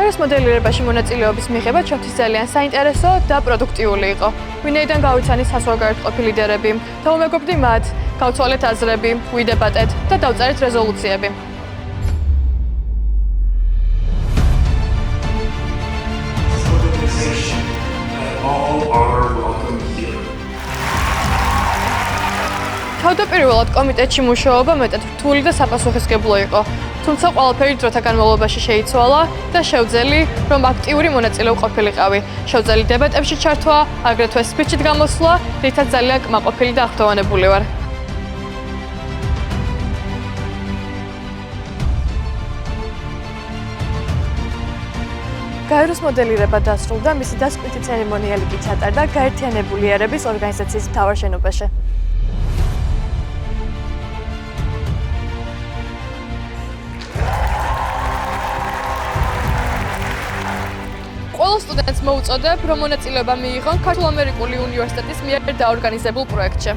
გაეროს მოდელირებაში მონაწილეობის მიღება ჩვენთვის ძალიან საინტერესო და პროდუქტიული იყო. ვინაიდან გავიცანით საზღვარგარეთ ლიდერები, დავუმეგობრდი მათ, გავცვალეთ აზრები, ვიდებატეთ და დავწერეთ რეზოლუციები. თავდაპირველად კომიტეტში მუშაობა მეტად რთული და საპასუხისმგებლო იყო. თუმცა ყველაფერი დროთა განმავლობაში შეიცვალა და შევძელი, რომ აქტიური მონაწილე ყოფილიყავი. შევძელი დებატებში ჩართვა, აგრეთვე სპიჩით გამოსვლა, რითაც ძალიან კმაყოფილი და აღფრთოვანებული ვარ. გაეროს მოდელირება დასრულდა, მისი დასკვნითი ცერემონიალი კი ჩატარდა გაერთიანებული ერების ორგანიზაციის მთავარ შენობაში. ყველა სტუდენტს მოუწოდებ, რომ მონაწილეობა მიიღონ ქართულ-ამერიკული უნივერსიტეტის მიერ დაორგანიზებულ პროექტში.